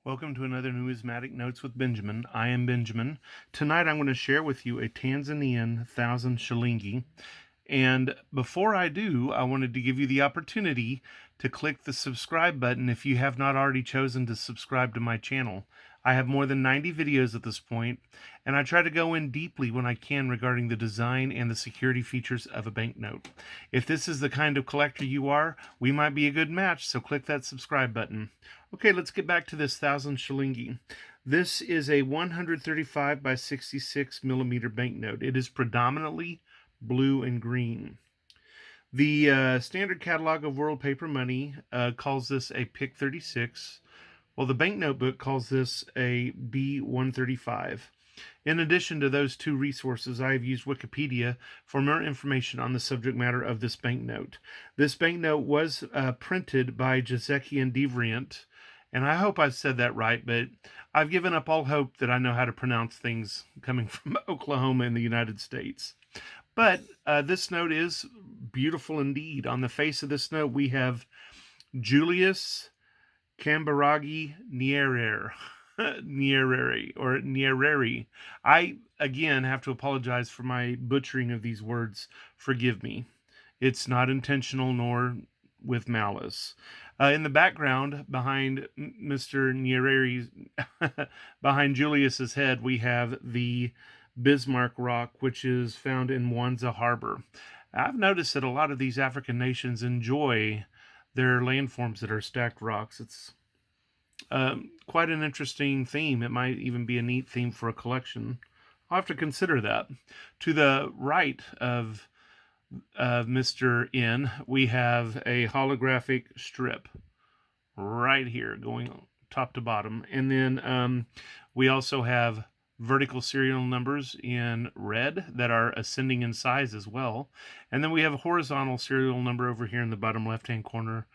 Welcome to another Numismatic Notes with Benjamin. I am Benjamin. Tonight I'm going to share with you a Tanzanian 1,000 Shilingi. And before I do, I wanted to give you the opportunity to click the subscribe button if you have not already chosen to subscribe to my channel. I have more than 90 videos at this point, and I try to go in deeply when I can regarding the design and the security features of a banknote. If this is the kind of collector you are, we might be a good match, so click that subscribe button. Okay, let's get back to this 1,000 Shilingi. This is a 135 by 66 millimeter banknote. It is predominantly blue and green. The standard catalog of World Paper Money calls this a PIC 36. Well, the banknote book calls this a B135. In addition to those two resources, I have used Wikipedia for more information on the subject matter of this banknote. This banknote was printed by Giuseppe and Deviant, and I hope I said that right, but I've given up all hope that I know how to pronounce things coming from Oklahoma in the United States. But this note is beautiful indeed. On the face of this note, we have Julius Nyerere. Nyerere. I, again, have to apologize for my butchering of these words. Forgive me. It's not intentional nor with malice. In the background, behind Mr. Nyerere, behind Julius's head, we have the Bismarck rock, which is found in Mwanza Harbor. I've noticed that a lot of these African nations enjoy their landforms that are stacked rocks. It's quite an interesting theme. It might even be a neat theme for a collection. I'll have to consider that. To the right of Mr. N, we have a holographic strip right here going top to bottom. And then we also have vertical serial numbers in red that are ascending in size as well. And then we have a horizontal serial number over here in the bottom left-hand corner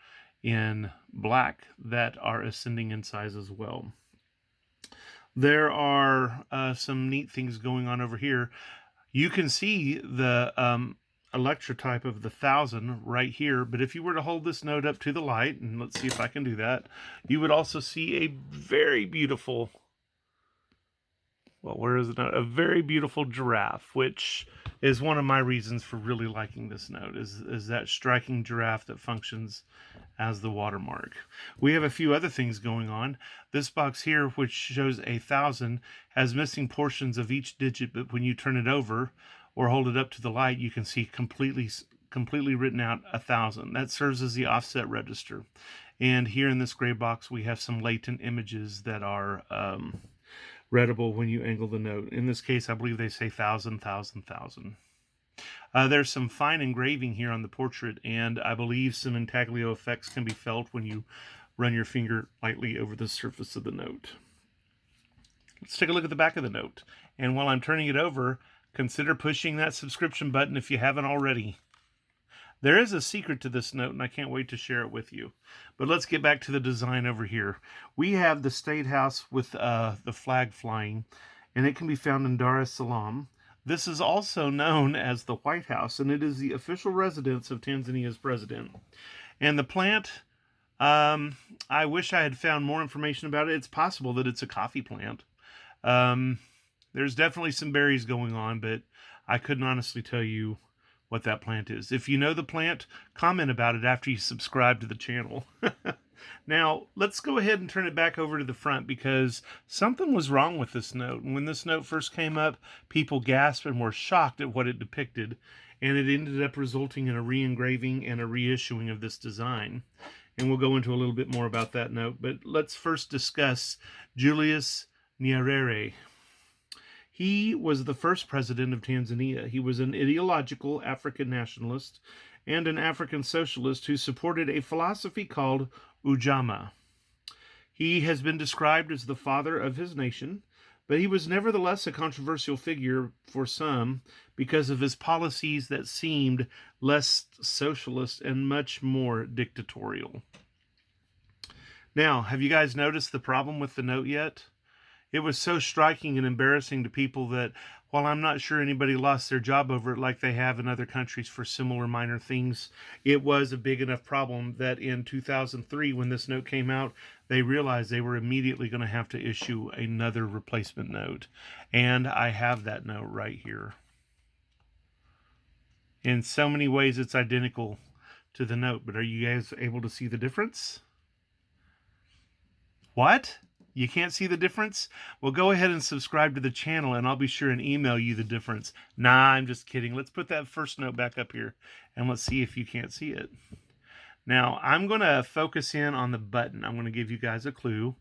in black that are ascending in size as well. There are some neat things going on over here. You can see the electrotype of the 1,000 right here, but if you were to hold this note up to the light, and let's see if I can do that, you would also see a very beautiful, well, where is it now? A very beautiful giraffe, which is one of my reasons for really liking this note, is that striking giraffe that functions as the watermark. We have a few other things going on. This box here, which shows 1,000, has missing portions of each digit, but when you turn it over or hold it up to the light, you can see completely written out 1,000. That serves as the offset register. And here in this gray box, we have some latent images that are readable when you angle the note. In this case, I believe they say 1,000, 1,000, 1,000. There's some fine engraving here on the portrait, and I believe some intaglio effects can be felt when you run your finger lightly over the surface of the note. Let's take a look at the back of the note. And while I'm turning it over, consider pushing that subscription button if you haven't already. There is a secret to this note, and I can't wait to share it with you. But let's get back to the design over here. We have the State House with the flag flying, and it can be found in Dar es Salaam. This is also known as the White House, and it is the official residence of Tanzania's president. And the plant, I wish I had found more information about it. It's possible that it's a coffee plant. There's definitely some berries going on, but I couldn't honestly tell you what that plant is. If you know the plant, comment about it after you subscribe to the channel. Now, let's go ahead and turn it back over to the front because something was wrong with this note. And when this note first came up, people gasped and were shocked at what it depicted, and it ended up resulting in a re-engraving and a reissuing of this design. And we'll go into a little bit more about that note, but let's first discuss Julius Nyerere. He was the first president of Tanzania. He was an ideological African nationalist and an African socialist who supported a philosophy called Ujamaa. He has been described as the father of his nation, but he was nevertheless a controversial figure for some because of his policies that seemed less socialist and much more dictatorial. Now, have you guys noticed the problem with the note yet? It was so striking and embarrassing to people that While I'm not sure anybody lost their job over it like they have in other countries for similar minor things, it was a big enough problem that in 2003, when this note came out, they realized they were immediately going to have to issue another replacement note. And I have that note right here. In so many ways, it's identical to the note, but are you guys able to see the difference? What? You can't see the difference? Well, go ahead and subscribe to the channel and I'll be sure and email you the difference. Nah, I'm just kidding. Let's put that first note back up here and let's see if you can't see it. Now, I'm going to focus in on the button. I'm going to give you guys a clue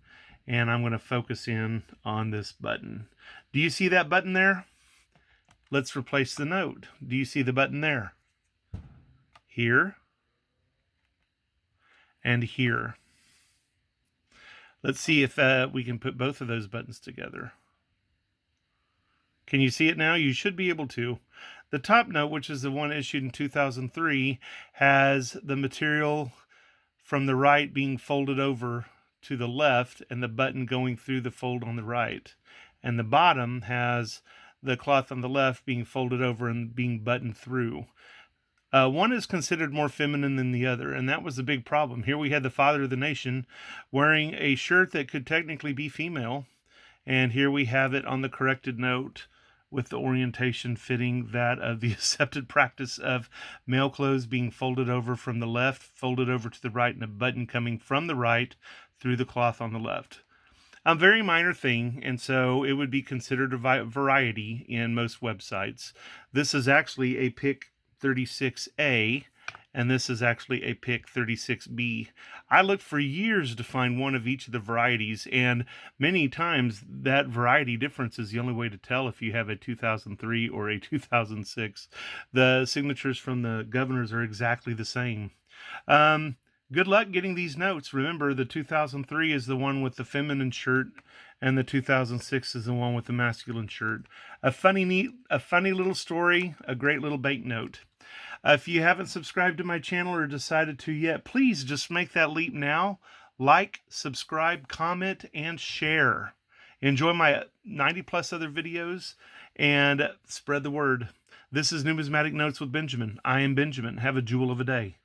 and I'm going to focus in on this button. Do you see that button there? Let's replace the note. Do you see the button there? Here and here. Let's see if we can put both of those buttons together. Can you see it now? You should be able to. The top note, which is the one issued in 2003, has the material from the right being folded over to the left and the button going through the fold on the right. And the bottom has the cloth on the left being folded over and being buttoned through. One is considered more feminine than the other, and that was the big problem. Here we had the father of the nation wearing a shirt that could technically be female, and here we have it on the corrected note with the orientation fitting that of the accepted practice of male clothes being folded over from the left, folded over to the right, and a button coming from the right through the cloth on the left. A very minor thing, and so it would be considered a variety in most websites. This is actually a pick 36A, and this is actually a pick 36B. I looked for years to find one of each of the varieties, and many times that variety difference is the only way to tell if you have a 2003 or a 2006. The signatures from the governors are exactly the same. Good luck getting these notes. Remember, the 2003 is the one with the feminine shirt, and the 2006 is the one with the masculine shirt. A funny little story, a great little banknote. If you haven't subscribed to my channel or decided to yet, please just make that leap now. Like, subscribe, comment, and share. Enjoy my 90 plus other videos and spread the word. This is Numismatic Notes with Benjamin. I am Benjamin. Have a jewel of a day.